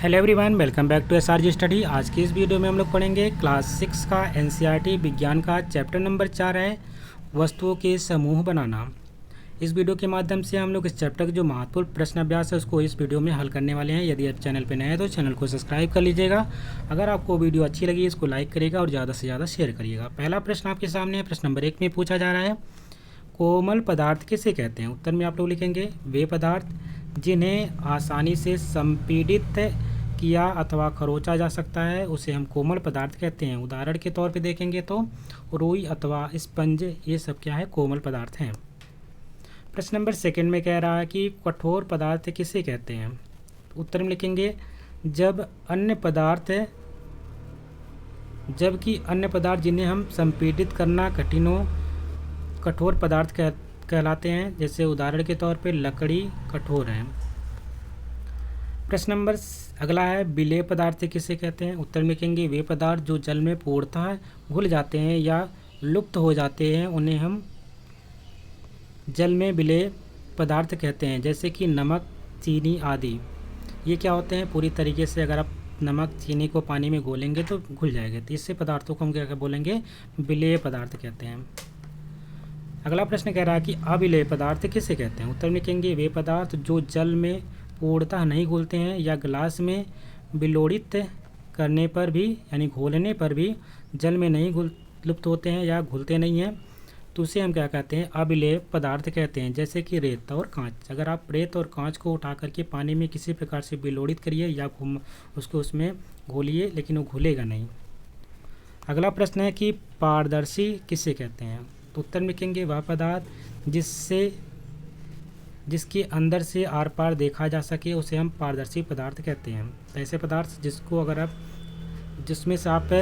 Hello everyone, welcome back to SRG study. आज की इस वीडियो में हम लोग पढ़ेंगे क्लास 6 का एनसीईआरटी विज्ञान का चैप्टर नंबर 4 है वस्तुओं के समूह बनाना। इस वीडियो के माध्यम से हम लोग इस चैप्टर के जो महत्वपूर्ण प्रश्न अभ्यास है उसको इस वीडियो में हल करने वाले हैं। यदि आप चैनल पर नए हैं तो चैनल को सब्सक्राइब कर लीजिएगा। अगर आपको वीडियो अच्छी लगी इसको लाइक करिएगा और ज़्यादा से ज़्यादा शेयर करिएगा। पहला प्रश्न आपके सामने है, प्रश्न नंबर 1 में पूछा जा रहा है, कोमल पदार्थ किसे कहते हैं। उत्तर में आप लोग लिखेंगे वे पदार्थ जिन्हें आसानी से संपीड़ित किया अथवा खरोचा जा सकता है उसे हम कोमल पदार्थ कहते हैं। उदाहरण के तौर पे देखेंगे तो रुई अथवा स्पंज, ये सब क्या है, कोमल पदार्थ हैं। प्रश्न नंबर 2 में कह रहा है कि कठोर पदार्थ किसे कहते हैं। उत्तर में लिखेंगे जबकि अन्य पदार्थ जिन्हें हम संपीड़ित करना कठिन हो कठोर पदार्थ कहलाते हैं। जैसे उदाहरण के तौर पे लकड़ी कठोर है। प्रश्न नंबर अगला है, विलेय पदार्थ किसे कहते हैं। उत्तर में लिखेंगे वे पदार्थ जो जल में पूर्णतः घुल जाते हैं या लुप्त हो जाते हैं उन्हें हम जल में विलेय पदार्थ कहते हैं। जैसे कि नमक, चीनी आदि। ये क्या होते हैं, पूरी तरीके से अगर आप नमक चीनी को पानी में घोलेंगे तो घुल जाएंगे, तो इससे पदार्थों को हम क्या बोलेंगे, विलेय पदार्थ कहते हैं। अगला प्रश्न कह रहा है कि अविलेय पदार्थ किसे कहते हैं। उत्तर में लिखेंगे वे पदार्थ जो जल में पूर्णतः नहीं घुलते हैं या गिलास में विलोड़ित करने पर भी यानी घोलने पर भी जल में नहीं लुप्त होते हैं या घुलते नहीं हैं, तो उसे हम क्या कहते हैं, अविलेय पदार्थ कहते हैं। जैसे कि रेत और कांच। अगर आप रेत और कांच को उठा करके पानी में किसी प्रकार से विलोड़ित करिए या उसको उसमें घोलिए, लेकिन वो घुलेगा नहीं। अगला प्रश्न है कि पारदर्शी किसे कहते हैं। तो उत्तर में लिखेंगे वह पदार्थ जिसके अंदर से आर पार देखा जा सके उसे हम पारदर्शी पदार्थ कहते हैं। ऐसे पदार्थ जिसमें से आप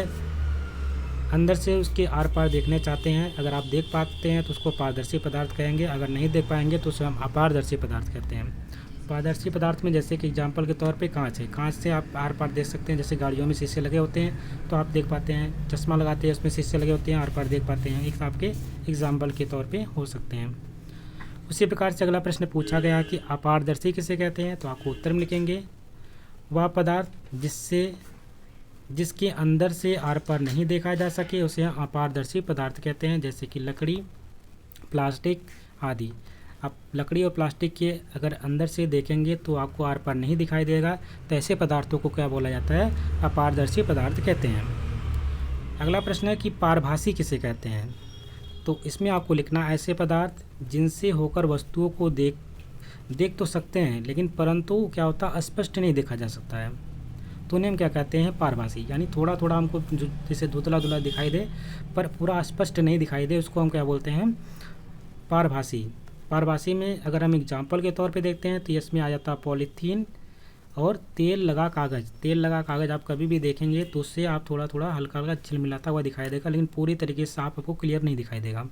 अंदर से उसके आर पार देखने चाहते हैं, अगर आप देख पाते हैं तो उसको पारदर्शी पदार्थ कहेंगे, अगर नहीं देख पाएंगे तो उसे हम अपारदर्शी पदार्थ कहते हैं। पारदर्शी पदार्थ में जैसे कि एग्जाम्पल के तौर पे कांच है, कांच से आप आर पार देख सकते हैं। जैसे गाड़ियों में शीशे लगे होते हैं तो आप देख पाते हैं, चश्मा लगाते हैं उसमें शीशे लगे होते हैं, आर पार देख पाते हैं। एक आपके एग्जाम्पल के तौर पे हो सकते हैं। उसी प्रकार से अगला प्रश्न पूछा गया कि अपारदर्शी किसे कहते हैं। तो आपको उत्तर में लिखेंगे वह पदार्थ जिसके अंदर से आर पार नहीं देखा जा सके उसे हम अपारदर्शी पदार्थ कहते हैं। जैसे कि लकड़ी, प्लास्टिक आदि। आप लकड़ी और प्लास्टिक के अगर अंदर से देखेंगे तो आपको आर पार नहीं दिखाई देगा, तो ऐसे पदार्थों को क्या बोला जाता है, अपारदर्शी पदार्थ कहते हैं। अगला प्रश्न है कि पारभासी किसे कहते हैं। तो इसमें आपको लिखना ऐसे पदार्थ जिनसे होकर वस्तुओं को देख तो सकते हैं लेकिन परंतु क्या होता है, स्पष्ट नहीं देखा जा सकता है, तो उन्हें हम क्या कहते हैं, पारभासी। यानी थोड़ा थोड़ा हमको जैसे धुंधला धुंधला दिखाई दे पर पूरा स्पष्ट नहीं दिखाई दे, उसको हम क्या बोलते हैं, पारभासी। पारभासी में अगर हम एग्जाम्पल के तौर पे देखते हैं तो इसमें आ जाता है पॉलीथीन और तेल लगा कागज़। तेल लगा कागज़ आप कभी भी देखेंगे तो उससे आप थोड़ा थोड़ा हल्का हल्का झिलमिलाता हुआ दिखाई देगा, लेकिन पूरी तरीके से आपको क्लियर नहीं दिखाई देगा।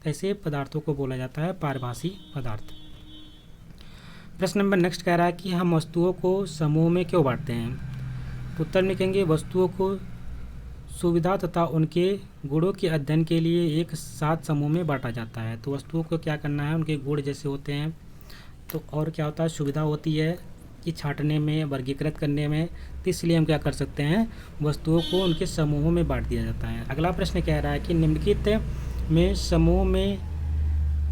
ऐसे पदार्थों को बोला जाता है पारभासी पदार्थ। प्रश्न नंबर नेक्स्ट कह रहा है कि हम वस्तुओं को समूह में क्यों बांटते हैं। उत्तर में लिखेंगे वस्तुओं को सुविधा तथा उनके गुणों के अध्ययन के लिए एक साथ समूह में बांटा जाता है। तो वस्तुओं को क्या करना है, उनके गुण जैसे होते हैं तो और क्या होता है, सुविधा होती है कि छांटने में, वर्गीकृत करने में, तो इसलिए हम क्या कर सकते हैं, वस्तुओं को उनके समूहों में बांट दिया जाता है। अगला प्रश्न कह रहा है कि निम्नलिखित में समूह में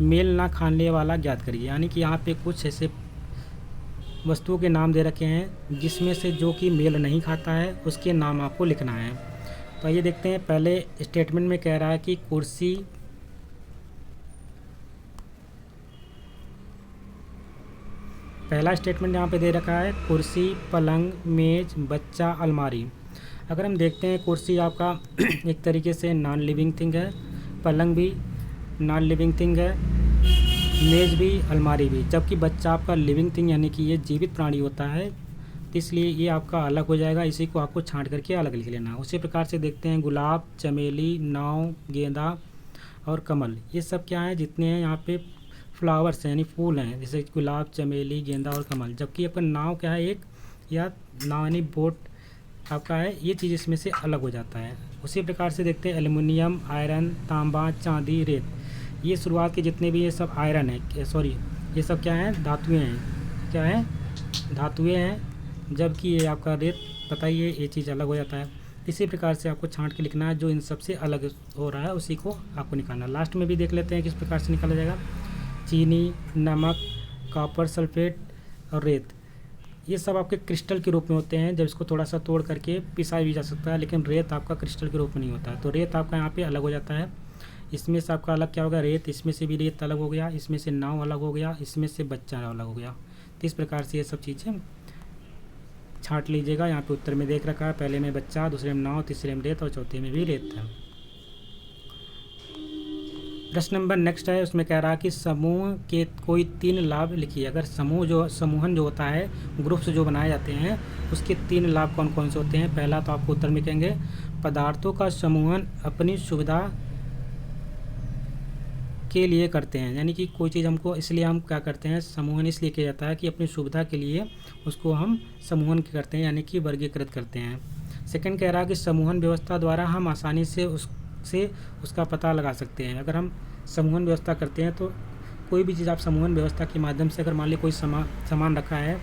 मेल ना खाने वाला ज्ञात करिए। यानी कि यहाँ पे कुछ ऐसे वस्तुओं के नाम दे रखे हैं जिसमें से जो कि मेल नहीं खाता है उसके नाम आपको लिखना है। तो ये देखते हैं, पहले स्टेटमेंट में कह रहा है कि कुर्सी, पहला स्टेटमेंट यहाँ पे दे रखा है कुर्सी, पलंग, मेज, बच्चा, अलमारी। अगर हम देखते हैं कुर्सी आपका एक तरीके से नॉन लिविंग थिंग है, पलंग भी नॉन लिविंग थिंग है, मेज भी, अलमारी भी। जबकि बच्चा आपका लिविंग थिंग यानी कि ये जीवित प्राणी होता है, तो इसलिए ये आपका अलग हो जाएगा, इसी को आपको छांट करके अलग लिख लेना। उसी प्रकार से देखते हैं गुलाब, चमेली, नाव, गेंदा और कमल। ये सब क्या है, जितने हैं यहाँ पे फ्लावर्स हैं यानी फूल हैं, जैसे गुलाब, चमेली, गेंदा और कमल। जबकि आपका नाव क्या है, एक या नाव यानी बोट आपका है, ये चीज़ इसमें से अलग हो जाता है। उसी प्रकार से देखते हैं एल्युमिनियम, आयरन, तांबा, चांदी, रेत। ये शुरुआत के जितने भी ये सब आयरन है, सॉरी ये सब क्या है, धातुएँ हैं। क्या है, धातुएँ हैं। जबकि ये आपका रेत पता ही है ये चीज़ अलग हो जाता है। इसी प्रकार से आपको छांट के लिखना है, जो इन सबसे अलग हो रहा है उसी को आपको निकालना है। लास्ट में भी देख लेते हैं किस प्रकार से निकाला जाएगा। चीनी, नमक, कॉपर सल्फेट और रेत, ये सब आपके क्रिस्टल के रूप में होते हैं। जब इसको थोड़ा सा तोड़ करके पिसाया भी जा सकता है, लेकिन रेत आपका क्रिस्टल के रूप में नहीं होता है। तो रेत आपका यहाँ पे अलग हो जाता है। इसमें से आपका अलग क्या होगा, रेत, इसमें से भी रेत अलग हो गया, इसमें से नाव अलग हो गया, इसमें से बच्चा अलग हो गया। तो इस प्रकार से ये सब चीज़ें छांट लीजिएगा। यहाँ पे उत्तर में देख रखा है, पहले में बच्चा, दूसरे में नाव, तीसरे में रेत और चौथे में भी रेत है। प्रश्न नंबर नेक्स्ट है, उसमें कह रहा है कि समूह के कोई 3 लाभ लिखिए। अगर समूहन जो होता है, ग्रुप्स जो बनाए जाते हैं, उसके 3 लाभ कौन कौन से होते हैं। पहला तो आपको उत्तर में कहेंगे, पदार्थों का समूहन अपनी सुविधा के लिए करते हैं। यानी कि कोई चीज़ हमको, इसलिए हम क्या करते हैं, समूहन इसलिए किया जाता है कि अपनी सुविधा के लिए उसको हम समूहन करते हैं, यानी कि वर्गीकृत करते हैं। सेकंड कह रहा है कि समूहन व्यवस्था द्वारा हम आसानी से उसका पता लगा सकते हैं। अगर हम समूहन व्यवस्था करते हैं तो कोई भी चीज़ आप समूहन व्यवस्था के माध्यम से, अगर मान लीजिए कोई सामान रखा है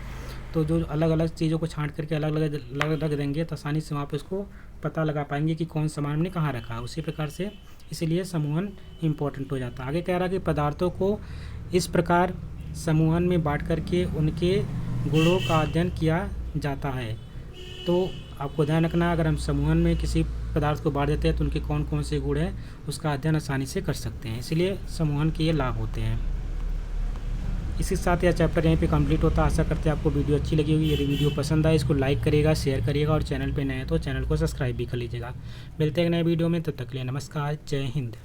तो जो अलग अलग चीज़ों को छांट करके अलग अलग रख देंगे तो आसानी से वहाँ पे उसको पता लगा पाएंगे कि कौन सामान हमने कहाँ रखा है। उसी प्रकार से इसीलिए समूहन इम्पोर्टेंट हो जाता है। आगे कह रहा है कि पदार्थों को इस प्रकार समूहन में बांट करके उनके गुणों का अध्ययन किया जाता है। तो आपको ध्यान रखना है, अगर हम समूहन में किसी पदार्थ को बांट देते हैं तो उनके कौन कौन से गुण हैं उसका अध्ययन आसानी से कर सकते हैं। इसलिए समूहन के ये लाभ होते हैं। इसी के साथ यह चैप्टर यहीं पे कंप्लीट होता है। आशा करते हैं आपको वीडियो अच्छी लगी होगी। यदि वीडियो पसंद आए इसको लाइक करिएगा, शेयर करिएगा और चैनल पे नए हैं तो चैनल को सब्सक्राइब भी कर लीजिएगा। मिलते हैं नए वीडियो में, तब तक के लिए नमस्कार, जय हिंद।